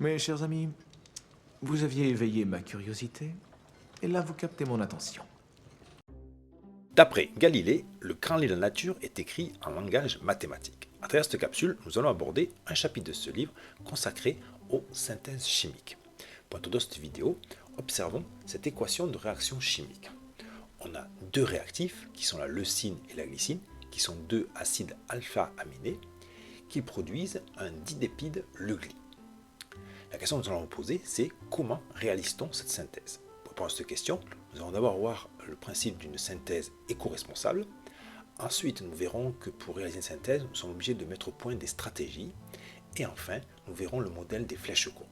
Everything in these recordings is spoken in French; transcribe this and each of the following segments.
Mes chers amis, vous aviez éveillé ma curiosité, et là vous captez mon attention. D'après Galilée, le grand livre de la nature est écrit en langage mathématique. À travers cette capsule, nous allons aborder un chapitre de ce livre consacré aux synthèses chimiques. Pour introduire cette vidéo, observons cette équation de réaction chimique. On a deux réactifs, qui sont la leucine et la glycine, qui sont deux acides alpha-aminés, qui produisent un didépide, le gly. La question que nous allons nous poser, c'est comment réalise-t-on cette synthèse? Pour répondre à cette question, nous allons d'abord voir le principe d'une synthèse éco-responsable. Ensuite, nous verrons que pour réaliser une synthèse, nous sommes obligés de mettre au point des stratégies. Et enfin, nous verrons le modèle des flèches courtes.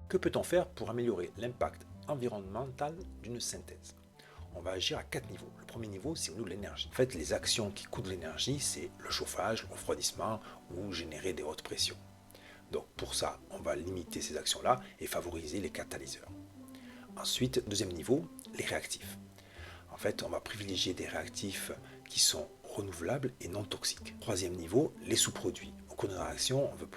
Que peut-on faire pour améliorer l'impact environnemental d'une synthèse? On va agir à 4 niveaux. Le premier niveau, c'est au niveau de l'énergie. En fait, les actions qui coûtent de l'énergie, c'est le chauffage, le refroidissement ou générer des hautes pressions. Donc pour ça, on va limiter ces actions-là et favoriser les catalyseurs. Ensuite, deuxième niveau, les réactifs. En fait, on va privilégier des réactifs qui sont renouvelables et non toxiques. Troisième niveau, les sous-produits. Au cours d'une réaction, on veut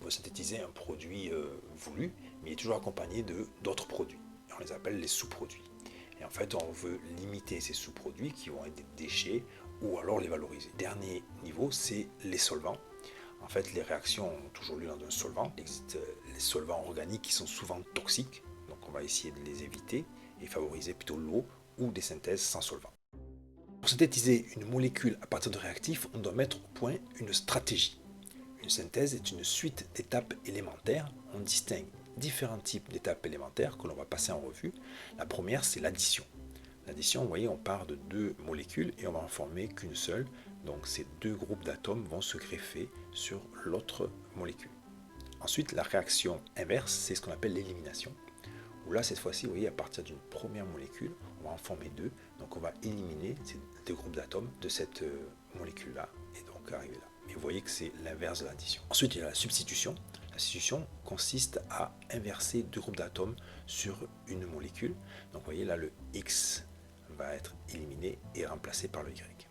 synthétiser un produit voulu, mais il est toujours accompagné d'autres produits. Et on les appelle les sous-produits. Et en fait, on veut limiter ces sous-produits qui vont être des déchets ou alors les valoriser. Dernier niveau, c'est les solvants. En fait, les réactions ont toujours lieu dans un solvant. Il existe les solvants organiques qui sont souvent toxiques, donc on va essayer de les éviter et favoriser plutôt l'eau ou des synthèses sans solvant. Pour synthétiser une molécule à partir de réactifs, on doit mettre au point une stratégie. Une synthèse est une suite d'étapes élémentaires. On distingue différents types d'étapes élémentaires que l'on va passer en revue. La première, c'est l'addition. L'addition, vous voyez, on part de deux molécules et on va en former qu'une seule. Donc ces deux groupes d'atomes vont se greffer sur l'autre molécule. Ensuite, la réaction inverse, c'est ce qu'on appelle l'élimination. Où là, cette fois-ci, vous voyez, à partir d'une première molécule, on va en former deux. Donc on va éliminer ces deux groupes d'atomes de cette molécule-là et donc arriver là. Mais vous voyez que c'est l'inverse de l'addition. Ensuite, il y a la substitution. La substitution consiste à inverser deux groupes d'atomes sur une molécule. Donc vous voyez là, le X va être éliminé et remplacé par le Y.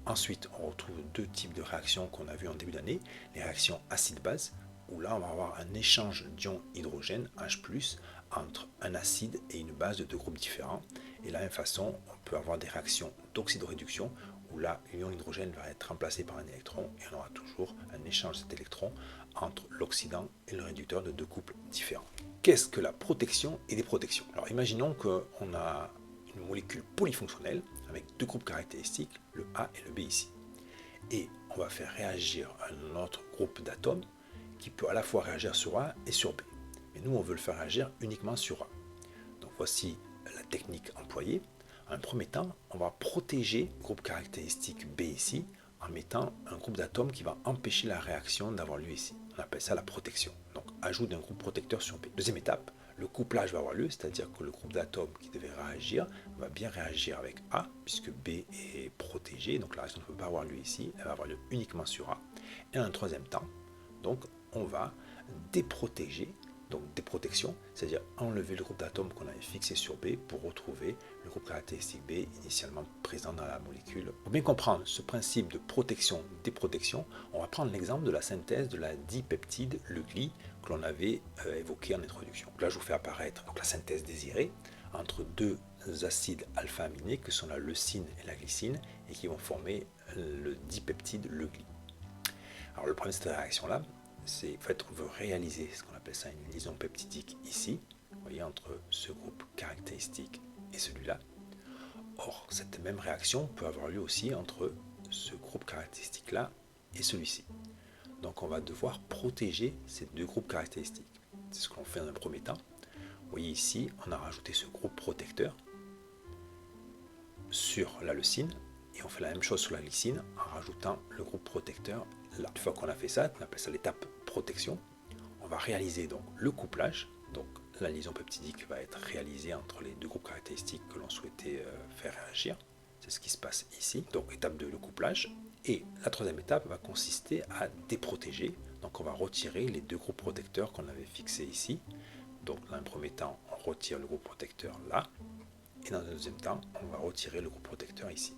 Ensuite, on retrouve deux types de réactions qu'on a vues en début d'année, les réactions acide-base, où là on va avoir un échange d'ions hydrogène H+, entre un acide et une base de deux groupes différents. Et de la même façon, on peut avoir des réactions d'oxydoréduction, où là l'ion hydrogène va être remplacé par un électron, et on aura toujours un échange de cet électron entre l'oxydant et le réducteur de deux couples différents. Qu'est-ce que la protection et des protections? Alors imaginons qu'on a une molécule polyfonctionnelle avec deux groupes caractéristiques, le A et le B ici. Et on va faire réagir un autre groupe d'atomes qui peut à la fois réagir sur A et sur B. Mais nous, on veut le faire réagir uniquement sur A. Donc voici la technique employée. En premier temps, on va protéger le groupe caractéristique B ici en mettant un groupe d'atomes qui va empêcher la réaction d'avoir lieu ici. On appelle ça la protection. Donc ajout d'un groupe protecteur sur B. Deuxième étape, le couplage va avoir lieu, c'est-à-dire que le groupe d'atomes qui devait réagir va bien réagir avec A, puisque B est protégé, donc la réaction ne peut pas avoir lieu ici, elle va avoir lieu uniquement sur A. Et en un troisième temps, donc on va déprotéger, donc déprotection, c'est-à-dire enlever le groupe d'atomes qu'on avait fixé sur B pour retrouver le groupe caractéristique B initialement présent dans la molécule. Pour bien comprendre ce principe de protection-déprotection, on va prendre l'exemple de la synthèse de la dipeptide, le gly, que l'on avait évoqué en introduction. Donc là, je vous fais apparaître la synthèse désirée entre deux acides alpha-aminés que sont la leucine et la glycine et qui vont former le dipeptide, le gly. Alors le problème de cette réaction-là, c'est en fait on veut réaliser ce qu'on appelle ça une liaison peptidique ici, vous voyez, entre ce groupe caractéristique et celui-là. Or, cette même réaction peut avoir lieu aussi entre ce groupe caractéristique-là et celui-ci. Donc on va devoir protéger ces deux groupes caractéristiques. C'est ce qu'on fait dans un premier temps. Vous voyez ici, on a rajouté ce groupe protecteur sur la leucine et on fait la même chose sur la glycine en rajoutant le groupe protecteur là. Une fois qu'on a fait ça, on appelle ça l'étape protection. On va réaliser donc le couplage. Donc la liaison peptidique va être réalisée entre les deux groupes caractéristiques que l'on souhaitait faire réagir. C'est ce qui se passe ici. Donc étape 2, le couplage. Et la troisième étape va consister à déprotéger. Donc on va retirer les deux groupes protecteurs qu'on avait fixés ici. Donc dans un premier temps, on retire le groupe protecteur là. Et dans un deuxième temps, on va retirer le groupe protecteur ici.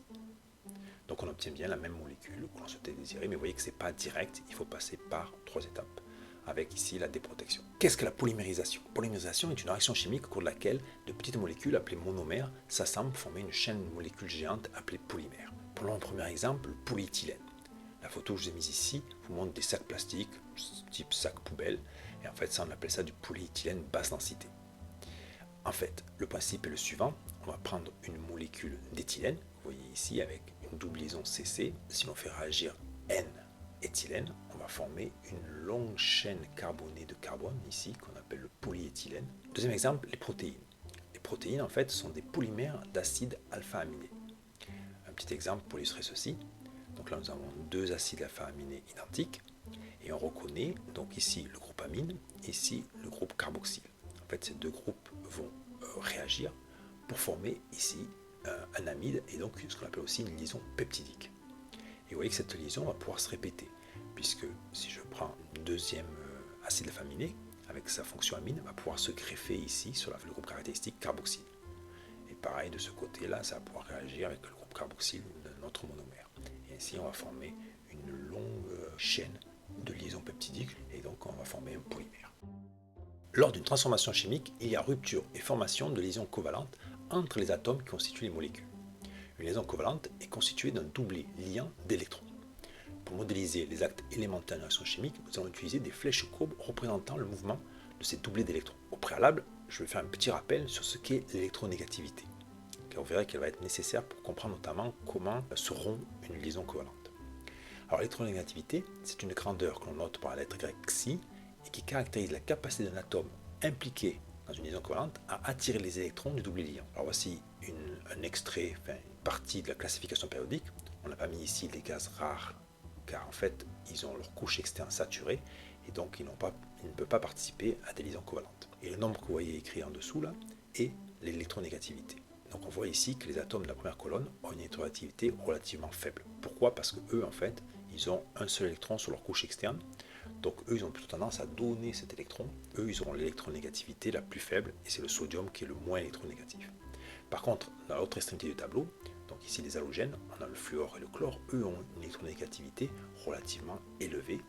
Donc on obtient bien la même molécule que l'on souhaitait désirer, mais vous voyez que ce n'est pas direct, il faut passer par 3 étapes. avec ici la déprotection. Qu'est-ce que la polymérisation? La polymérisation est une réaction chimique au cours de laquelle de petites molécules appelées monomères s'assemblent pour former une chaîne de molécules géantes appelée polymère. Prenons un premier exemple, le polyéthylène. La photo que je vous ai mise ici vous montre des sacs plastiques, type sac poubelle, et en fait ça on appelle ça du polyéthylène basse densité. En fait, le principe est le suivant, on va prendre une molécule d'éthylène, vous voyez ici avec une double liaison CC, si l'on fait réagir N-éthylène, on va former une longue chaîne carbonée de carbone ici, qu'on appelle le polyéthylène. Deuxième exemple, les protéines. Les protéines en fait sont des polymères d'acides alpha-aminés. Un petit exemple pour illustrer ceci. Donc là nous avons deux acides alpha-aminés identiques et on reconnaît donc ici le groupe amine, ici le groupe carboxyle. En fait ces deux groupes vont réagir pour former ici un amide et donc ce qu'on appelle aussi une liaison peptidique. Et vous voyez que cette liaison va pouvoir se répéter puisque si je prends un deuxième acide alpha-aminé avec sa fonction amine, va pouvoir se greffer ici sur le groupe caractéristique carboxyle. Et pareil de ce côté-là, ça va pouvoir réagir avec le groupe carboxyle de notre monomère. Et ainsi, on va former une longue chaîne de liaisons peptidiques et donc on va former un polymère. Lors d'une transformation chimique, il y a rupture et formation de liaisons covalentes entre les atomes qui constituent les molécules. Une liaison covalente est constituée d'un doublé liant d'électrons. Pour modéliser les actes élémentaires d'une réaction chimique, nous allons utiliser des flèches courbes représentant le mouvement de ces doublés d'électrons. Au préalable, je vais faire un petit rappel sur ce qu'est l'électronégativité. Car vous verrez qu'elle va être nécessaire pour comprendre notamment comment se rompt une liaison covalente. Alors l'électronégativité, c'est une grandeur que l'on note par la lettre grecque xi et qui caractérise la capacité d'un atome impliqué dans une liaison covalente à attirer les électrons du doublé liant. Alors voici un extrait, une partie de la classification périodique. On n'a pas mis ici les gaz rares car en fait ils ont leur couche externe saturée et donc ils ne peuvent pas participer à des liaisons covalentes. Et le nombre que vous voyez écrit en dessous là est l'électronégativité. Donc on voit ici que les atomes de la première colonne ont une électronégativité relativement faible. Pourquoi? Parce que eux en fait ils ont un seul électron sur leur couche externe. Donc eux ils ont plutôt tendance à donner cet électron. Eux ils auront l'électronégativité la plus faible et c'est le sodium qui est le moins électronégatif. Par contre, dans l'autre extrémité du tableau, donc ici les halogènes, on a le fluor et le chlore, eux ont une électronégativité relativement élevée.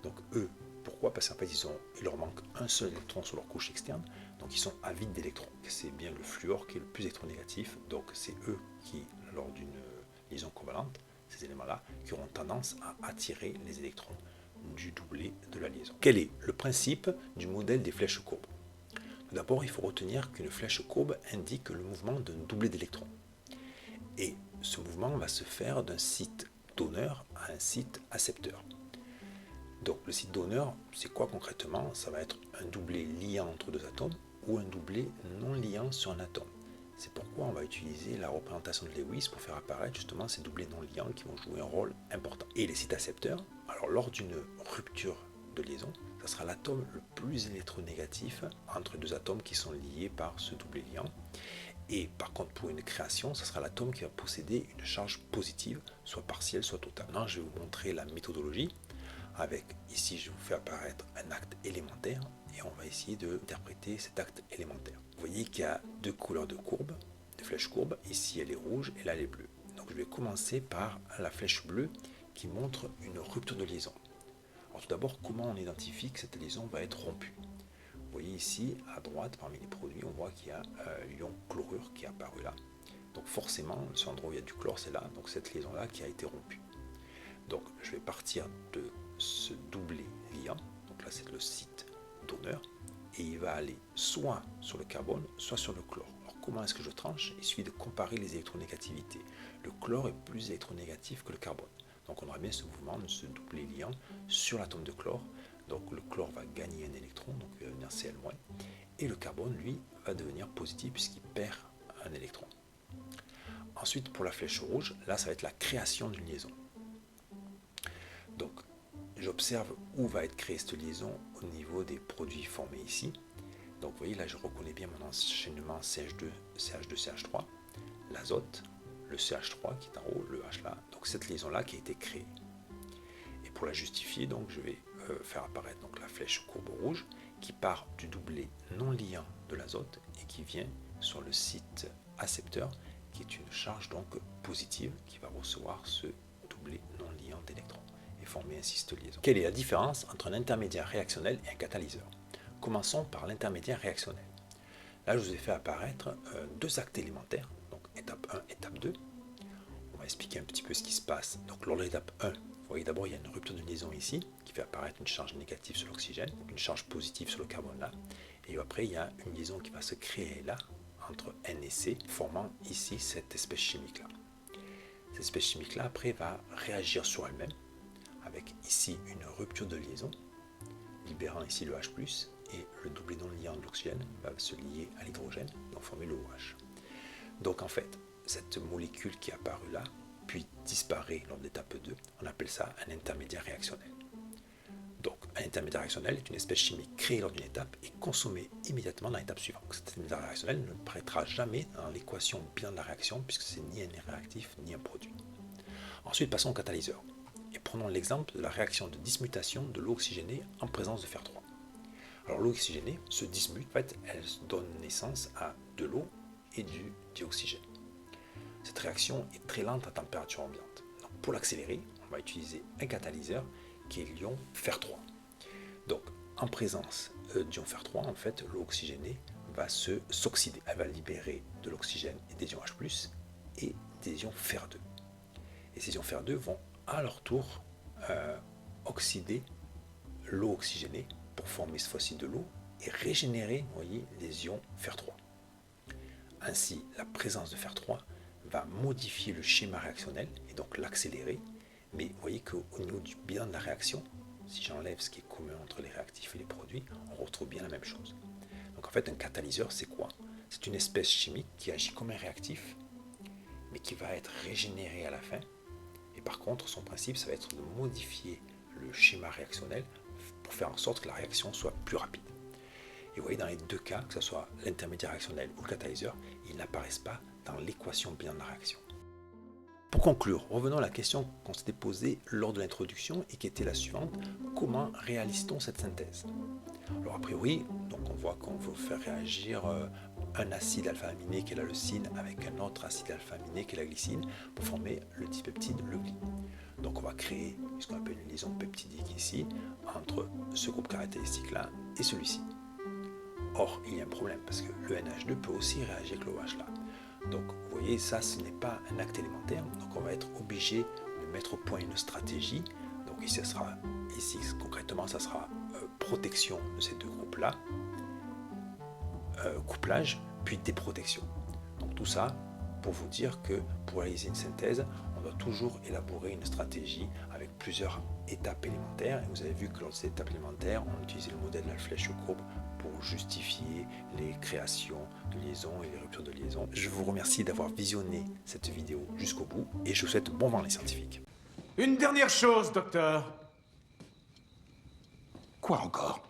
Donc eux, pourquoi? Parce qu'en fait il leur manque un seul électron sur leur couche externe, donc ils sont avides d'électrons. C'est bien le fluor qui est le plus électronégatif, donc c'est eux qui, lors d'une liaison covalente, ces éléments-là, qui auront tendance à attirer les électrons du doublé de la liaison. Quel est le principe du modèle des flèches courbes? D'abord, il faut retenir qu'une flèche courbe indique le mouvement d'un doublé d'électrons. Et ce mouvement va se faire d'un site donneur à un site accepteur. Donc le site donneur, c'est quoi concrètement? Ça va être un doublé liant entre deux atomes ou un doublé non liant sur un atome. C'est pourquoi on va utiliser la représentation de Lewis pour faire apparaître justement ces doublés non liants qui vont jouer un rôle important. Et les sites accepteurs, alors lors d'une rupture de liaison, ça sera l'atome le plus électronégatif entre deux atomes qui sont liés par ce doublé liant. Et par contre, pour une création, ça sera l'atome qui va posséder une charge positive, soit partielle, soit totale. Maintenant, je vais vous montrer la méthodologie. Avec, ici, je vous fais apparaître un acte élémentaire et on va essayer d'interpréter cet acte élémentaire. Vous voyez qu'il y a deux couleurs de courbes, de flèches courbes. Ici, elle est rouge et là, elle est bleue. Donc, je vais commencer par la flèche bleue qui montre une rupture de liaison. Alors, tout d'abord, comment on identifie que cette liaison va être rompue? Vous voyez ici, à droite, parmi les produits, on voit qu'il y a l'ion chlorure qui est apparu là. Donc forcément, sur l'endroit où il y a du chlore, c'est là, donc cette liaison-là qui a été rompue. Donc je vais partir de ce doublé liant, donc là c'est le site donneur, et il va aller soit sur le carbone, soit sur le chlore. Alors comment est-ce que je tranche? Il suffit de comparer les électronégativités. Le chlore est plus électronégatif que le carbone. Donc on aura bien ce mouvement de ce doublé liant sur l'atome de chlore. Donc le chlore va gagner un électron, donc il va devenir Cl-, et le carbone, lui, va devenir positif puisqu'il perd un électron. Ensuite, pour la flèche rouge, là, ça va être la création d'une liaison. Donc, j'observe où va être créée cette liaison au niveau des produits formés ici. Donc, vous voyez, là, je reconnais bien mon enchaînement CH2, CH2, CH3, l'azote, le CH3 qui est en haut, le H là, donc cette liaison-là qui a été créée. Et pour la justifier, donc, je vais faire apparaître donc la flèche courbe rouge qui part du doublé non liant de l'azote et qui vient sur le site accepteur qui est une charge donc positive qui va recevoir ce doublé non liant d'électrons. Et former ainsi cette liaison. Quelle est la différence entre un intermédiaire réactionnel et un catalyseur? Commençons par l'intermédiaire réactionnel. Là, je vous ai fait apparaître deux actes élémentaires, donc étape 1, étape 2. On va expliquer un petit peu ce qui se passe. Donc lors de l'étape 1, vous voyez d'abord il y a une rupture de liaison ici, qui fait apparaître une charge négative sur l'oxygène, une charge positive sur le carbone là. Et après, il y a une liaison qui va se créer là, entre N et C, formant ici cette espèce chimique-là. Cette espèce chimique-là, après, va réagir sur elle-même, avec ici une rupture de liaison, libérant ici le H+, et le doublé non liant de l'oxygène va se lier à l'hydrogène, et former le OH. Donc en fait, cette molécule qui est apparue là, puis disparaît lors de l'étape 2, on appelle ça un intermédiaire réactionnel. Donc, un intermédiaire réactionnel est une espèce chimique créée lors d'une étape et consommée immédiatement dans l'étape suivante. Cet intermédiaire réactionnel ne paraîtra jamais dans l'équation bilan de la réaction puisque c'est ni un réactif ni un produit. Ensuite, passons au catalyseur et prenons l'exemple de la réaction de dismutation de l'eau oxygénée en présence de fer 3. Alors, l'eau oxygénée se dismute, en fait, elle donne naissance à de l'eau et du dioxygène. Cette réaction est très lente à température ambiante. Donc, pour l'accélérer, on va utiliser un catalyseur qui est l'ion fer 3. Donc, en présence d'ion fer 3, en fait, l'eau oxygénée va s'oxyder. Elle va libérer de l'oxygène et des ions H+, et des ions fer 2. Et ces ions fer 2 vont à leur tour oxyder l'eau oxygénée pour former cette fois-ci de l'eau et régénérer, vous voyez, les ions fer 3. Ainsi, la présence de fer 3 va modifier le schéma réactionnel et donc l'accélérer. Mais vous voyez qu'au niveau du bilan de la réaction, si j'enlève ce qui est commun entre les réactifs et les produits, on retrouve bien la même chose. Donc en fait, un catalyseur, c'est quoi? C'est une espèce chimique qui agit comme un réactif, mais qui va être régénéré à la fin. Et par contre, son principe, ça va être de modifier le schéma réactionnel pour faire en sorte que la réaction soit plus rapide. Et vous voyez, dans les deux cas, que ce soit l'intermédiaire réactionnel ou le catalyseur, ils n'apparaissent pas dans l'équation bilan de la réaction. Pour conclure, revenons à la question qu'on s'était posée lors de l'introduction et qui était la suivante: comment réalise-t-on cette synthèse? Alors a priori, donc on voit qu'on veut faire réagir un acide alpha-aminé qui est la leucine avec un autre acide alpha-aminé qui est la glycine pour former le dipeptide, le gly. Donc on va créer ce qu'on appelle une liaison peptidique ici entre ce groupe caractéristique-là et celui-ci. Or, il y a un problème parce que le NH2 peut aussi réagir avec l'OH là. Donc, vous voyez, ça, ce n'est pas un acte élémentaire. Donc, on va être obligé de mettre au point une stratégie. Donc, ici, concrètement, ça sera protection de ces deux groupes-là, couplage, puis déprotection. Donc, tout ça pour vous dire que pour réaliser une synthèse, on doit toujours élaborer une stratégie avec plusieurs étapes élémentaires. Et vous avez vu que lors de ces étapes élémentaires, on utilisait le modèle de la flèche courbe pour justifier les créations de liaisons et les ruptures de liaison. Je vous remercie d'avoir visionné cette vidéo jusqu'au bout et je vous souhaite bon vent les scientifiques. Une dernière chose, docteur. Quoi encore?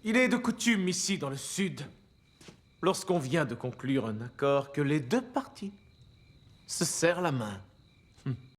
Il est de coutume ici dans le Sud, lorsqu'on vient de conclure un accord, que les deux parties se serrent la main.